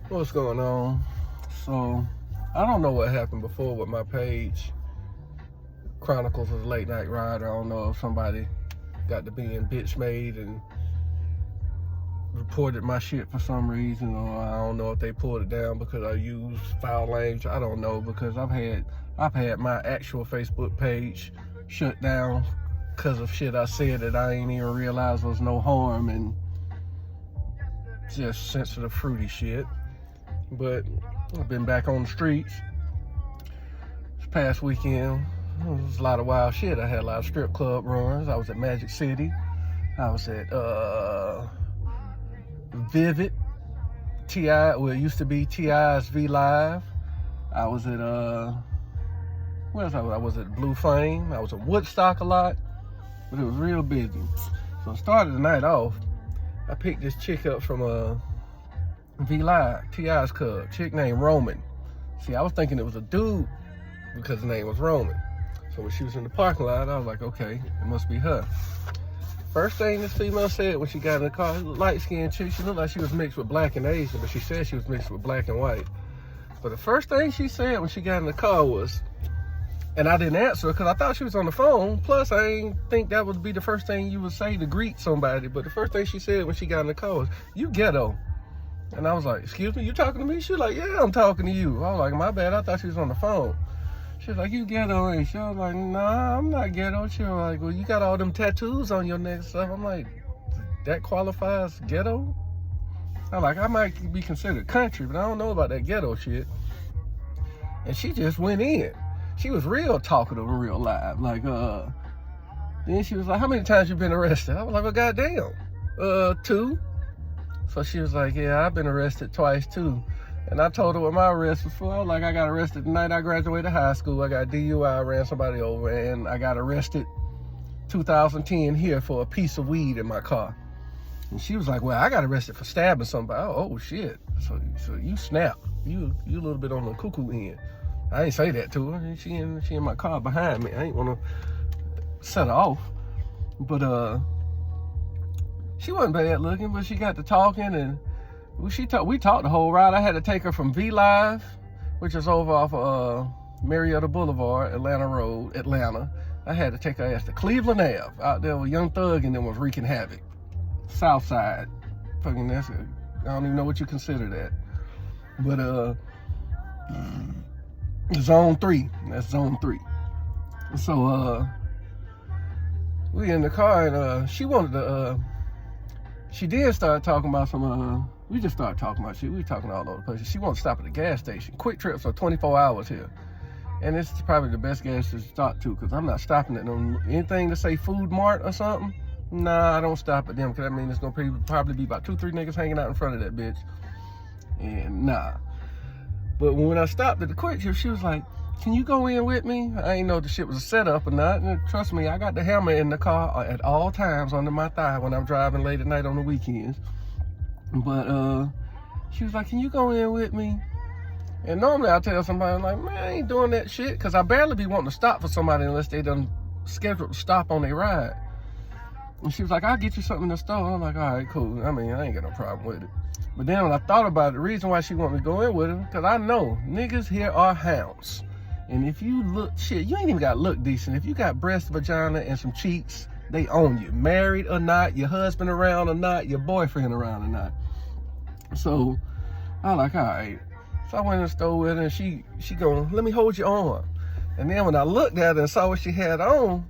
What's going on? So, I don't know what happened before with my page, Chronicles of the Late Night Rider. I don't know if somebody got to being bitch made and reported my shit for some reason, or I don't know if they pulled it down because I used foul language. I don't know, because I've had my actual Facebook page shut down because of shit I said that I ain't even realize was no harm and just sensitive fruity shit. But I've been back on the streets this past weekend. It was a lot of wild shit. I had a lot of strip club runs. I was at Magic City. I was at Vivide, T.I., well, it used to be T.I.'s V-Live. I was at where else? I was at Blue Flame. I was at Woodstock a lot, but it was real busy. So I started the night off. I picked this chick up from V-Live, T.I.'s club, chick named Roman. See, I was thinking it was a dude because the name was Roman. So when she was in the parking lot, I was like, okay, it must be her. First thing this female said when she got in the car, light-skinned chick, she looked like she was mixed with black and Asian, but she said she was mixed with black and white. But the first thing she said when she got in the car was, and I didn't answer because I thought she was on the phone. Plus, I didn't think that would be the first thing you would say to greet somebody. But the first thing she said when she got in the car was, "You ghetto." And I was like, "Excuse me, you talking to me?" She was like, "Yeah, I'm talking to you." I was like, "My bad, I thought she was on the phone." She was like, "You ghetto, ain't she?" I was like, "Nah, I'm not ghetto." She was like, "Well, you got all them tattoos on your neck and stuff." I'm like, "That qualifies ghetto?" I'm like, "I might be considered country, but I don't know about that ghetto shit." And she just went in. She was real talkative and real live. Like, then she was like, "How many times you been arrested?" I was like, "Well, goddamn, 2. So she was like, "Yeah, I've been arrested twice too." And I told her what my arrest was for. I was like, I got arrested the night I graduated high school. I got DUI, I ran somebody over, and I got arrested 2010 here for a piece of weed in my car. And she was like, "Well, I got arrested for stabbing somebody." Oh shit. So you snap. You a little bit on the cuckoo end. I ain't say that to her. She in my car behind me. I ain't want to set her off. But she wasn't bad looking, but she got to talking, and we talked the whole ride. I had to take her from V-Live, which is over off Marietta Boulevard, Atlanta Road, Atlanta. I had to take her ass to Cleveland Ave, out there with Young Thug and them was wreaking havoc. South Side. Fucking I don't even know what you consider that. But Zone 3. That's Zone 3. So we in the car, and she wanted to she did start talking about some we just started talking about shit. We were talking all over the place. She wanted to stop at the gas station. Quick trips are 24 hours here. And this is probably the best gas station to stop to, because I'm not stopping at anything to say Food Mart or something. Nah, I don't stop at them, because that means it's going to probably be about 2-3 niggas hanging out in front of that bitch. And nah. But when I stopped at the quick trip, she was like, "Can you go in with me?" I ain't know if the shit was a setup or not. And trust me, I got the hammer in the car at all times under my thigh when I'm driving late at night on the weekends. But she was like, "Can you go in with me?" And normally I'll tell somebody, like, "Man, I ain't doing that shit," because I barely be wanting to stop for somebody unless they done scheduled to stop on their ride. And she was like, "I'll get you something in the store." I'm like, "All right, cool. I mean, I ain't got no problem with it." But then when I thought about it, the reason why she wanted me to go in with her, because I know niggas here are hounds. And if you look, shit, you ain't even got to look decent. If you got breast, vagina, and some cheeks, they own you. Married or not, your husband around or not, your boyfriend around or not. So I was like, all right. So I went in the store with her, and she going, "Let me hold your arm." And then when I looked at her and saw what she had on,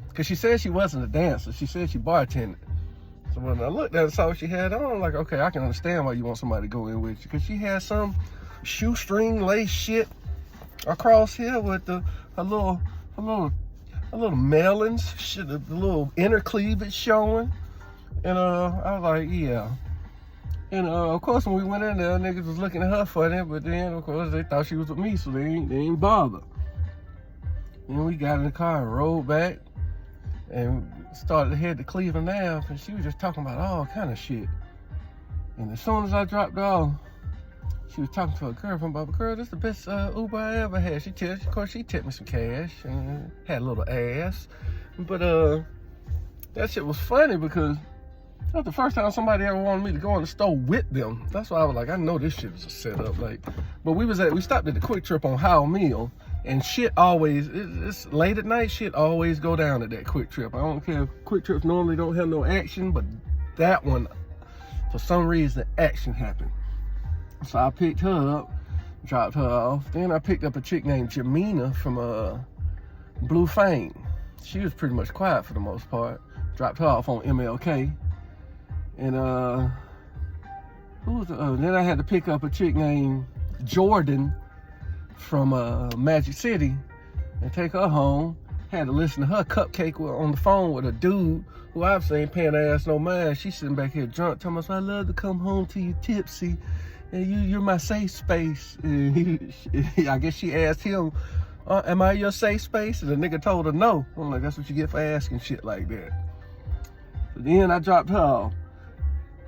because she said she wasn't a dancer, she said she bartended. So when I looked at her and saw what she had on, I'm like, okay, I can understand why you want somebody to go in with you. Because she had some shoestring lace shit across here with a little melons, shit, a little inner cleavage showing. And I was like, yeah. And of course, when we went in there, niggas was looking at her funny, but then of course they thought she was with me, so they ain't bother. And we got in the car and rolled back and started to head to Cleveland Ave, and she was just talking about all kind of shit. And as soon as I dropped off, she was talking to her girlfriend about, "Girl, this is the best Uber I ever had." Of course, she tipped me some cash and had a little ass. But that shit was funny because That's the first time somebody ever wanted me to go in the store with them. That's why I was like, I know this shit is a setup. Like, but we stopped at the Quick Trip on Howell Mill, and shit always, it's late at night, shit always go down at that Quick Trip. I don't care if Quick Trips normally don't have no action, but that one, for some reason, action happened. So I picked her up, dropped her off. Then I picked up a chick named Jamina from Blue Fame. She was pretty much quiet for the most part. Dropped her off on MLK. And then I had to pick up a chick named Jordan from Magic City and take her home. Had to listen to her cupcake on the phone with a dude who obviously ain't paying her ass no mind. She's sitting back here drunk, telling us, I love to come home to you tipsy, and you're my safe space. And I guess she asked him, am I your safe space? And the nigga told her no. I'm like, that's what you get for asking shit like that. So then I dropped her off.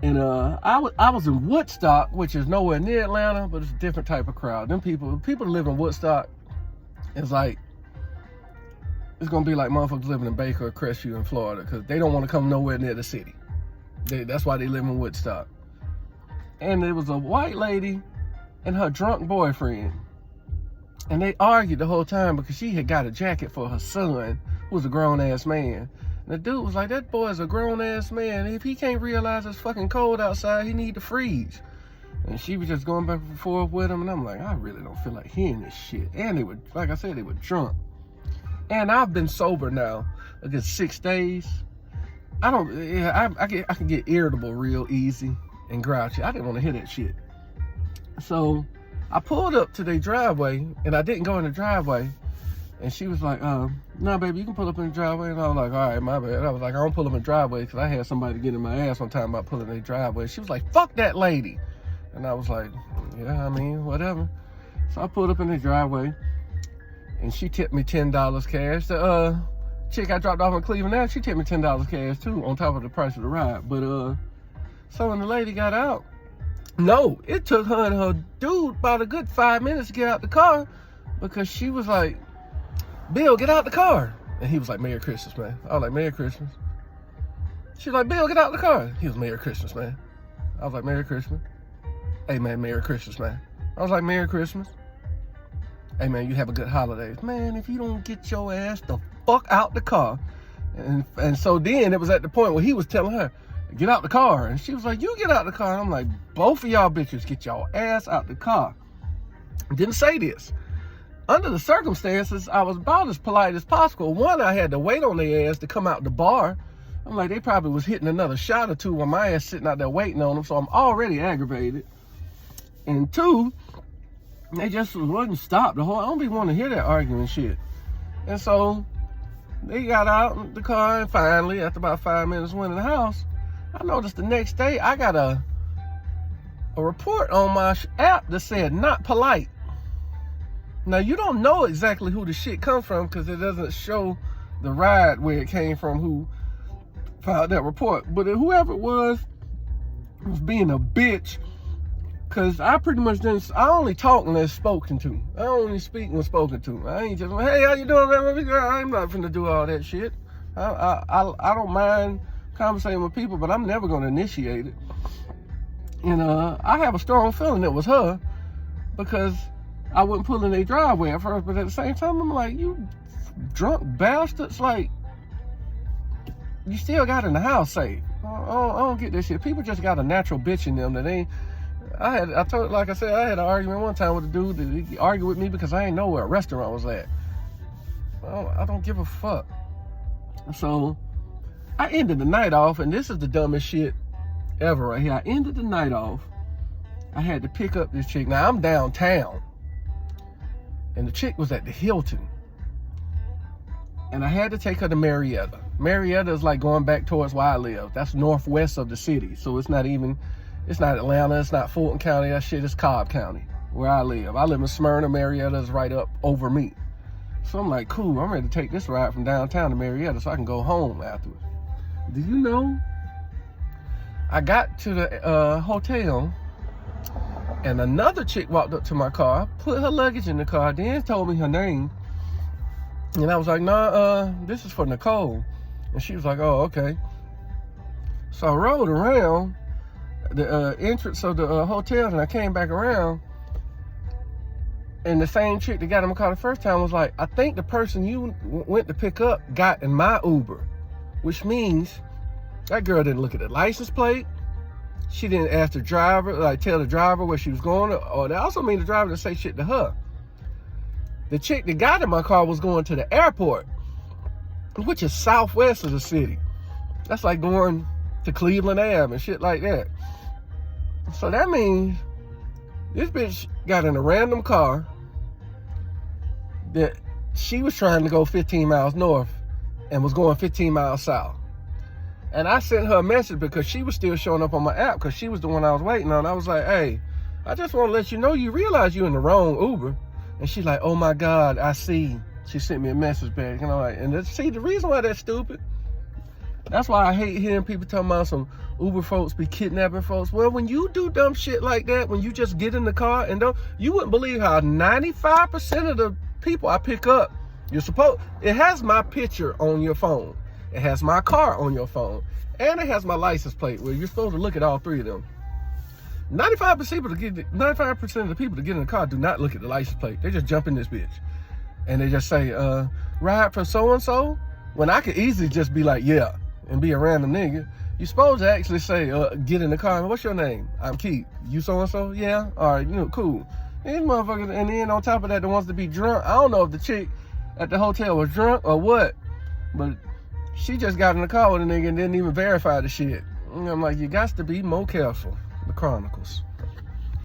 And I was in Woodstock, which is nowhere near Atlanta, but it's a different type of crowd. Them people that live in Woodstock, it's like, it's gonna be like motherfuckers living in Baker or Crestview in Florida, because they don't want to come nowhere near the city. That's why they live in Woodstock. And there was a white lady and her drunk boyfriend. And they argued the whole time because she had got a jacket for her son, who was a grown-ass man. And the dude was like, that boy's a grown-ass man. If he can't realize it's fucking cold outside, he need to freeze. And she was just going back and forth with him. And I'm like, I really don't feel like hearing this shit. And they were, like I said, they were drunk. And I've been sober now a good 6 days. I can get irritable real easy and grouchy. I didn't want to hear that shit. So I pulled up to their driveway, and I didn't go in the driveway. And she was like, no, baby, you can pull up in the driveway. And I was like, all right, my bad. I was like, I don't pull up in the driveway because I had somebody get in my ass one time about pulling in the driveway. She was like, fuck that lady. And I was like, yeah, I mean, whatever. So I pulled up in the driveway, and she tipped me $10 cash. The chick I dropped off in Cleveland now, she tipped me $10 cash too, on top of the price of the ride. But so when the lady got out, no, it took her and her dude about a good 5 minutes to get out the car, because she was like, Bill, get out the car. And he was like, Merry Christmas, man. I was like, Merry Christmas. She was like, Bill, get out the car. He was, Merry Christmas, man. I was like, Merry Christmas. Hey, man, Merry Christmas, man. I was like, Merry Christmas. Hey, man, you have a good holidays. Man, if you don't get your ass the fuck out the car. And so then it was at the point where he was telling her, get out the car. And she was like, you get out the car. And I'm like, both of y'all bitches get y'all ass out the car. Didn't say this. Under the circumstances, I was about as polite as possible. One, I had to wait on their ass to come out the bar. I'm like, they probably was hitting another shot or two while my ass sitting out there waiting on them, so I'm already aggravated. And two, they just wouldn't stop the whole, I don't be wanting to hear that arguing shit. And so they got out the car, and finally, after about 5 minutes, went in the house. I noticed the next day, I got a report on my app that said not polite. Now, you don't know exactly who the shit comes from because it doesn't show the ride where it came from, who filed that report. But whoever it was being a bitch, because I pretty much didn't, I only talk unless spoken to. I only speak when spoken to. I ain't just, hey, how you doing, man? I'm not finna do all that shit. I don't mind conversating with people, but I'm never going to initiate it. And I have a strong feeling it was her, because I wouldn't pull in their driveway at first, but at the same time, I'm like, you drunk bastards, like, you still got in the house safe. I don't get this shit. People just got a natural bitch in them that ain't, like I said, I had an argument one time with a dude that he argued with me because I ain't know where a restaurant was at. I don't give a fuck. So I ended the night off, and this is the dumbest shit ever right here. I ended the night off. I had to pick up this chick. Now, I'm downtown, and the chick was at the Hilton. And I had to take her to Marietta. Marietta is like going back towards where I live. That's northwest of the city. So it's not Atlanta, it's not Fulton County, that shit is Cobb County, where I live. I live in Smyrna. Marietta is right up over me. So I'm like, cool, I'm ready to take this ride from downtown to Marietta so I can go home afterwards. Do you know, I got to the hotel, and another chick walked up to my car, put her luggage in the car, then told me her name. And I was like, nah, this is for Nicole. And she was like, oh, okay. So I rode around the entrance of the hotel, and I came back around, and the same chick that got in my car the first time was like, I think the person you went to pick up got in my Uber, which means that girl didn't look at the license plate. She didn't ask the driver, like tell the driver where she was going, or that also means the driver didn't say shit to her. The chick that got in my car was going to the airport, which is southwest of the city. That's like going to Cleveland Ave and shit like that. So that means this bitch got in a random car that she was trying to go 15 miles north and was going 15 miles south. And I sent her a message because she was still showing up on my app because she was the one I was waiting on. I was like, hey, I just want to let you know you realize you're in the wrong Uber. And she's like, oh my God, I see. She sent me a message back. And I'm like, and see, the reason why that's stupid, that's why I hate hearing people talking about some Uber folks be kidnapping folks. Well, when you do dumb shit like that, when you just get in the car and don't, you wouldn't believe how 95% of the people I pick up, it has my picture on your phone. It has my car on your phone. And it has my license plate where you're supposed to look at all three of them. 95% of the people that get in the car do not look at the license plate. They just jump in this bitch. And they just say, ride for so-and-so? When I could easily just be like, yeah, and be a random nigga. You're supposed to actually say, get in the car. What's your name? I'm Keith. You so-and-so? Yeah? All right, cool. These motherfuckers, and then on top of that, the ones that be drunk. I don't know if the chick at the hotel was drunk or what, but she just got in the car with a nigga and didn't even verify the shit. And I'm like, you got to be more careful. The Chronicles.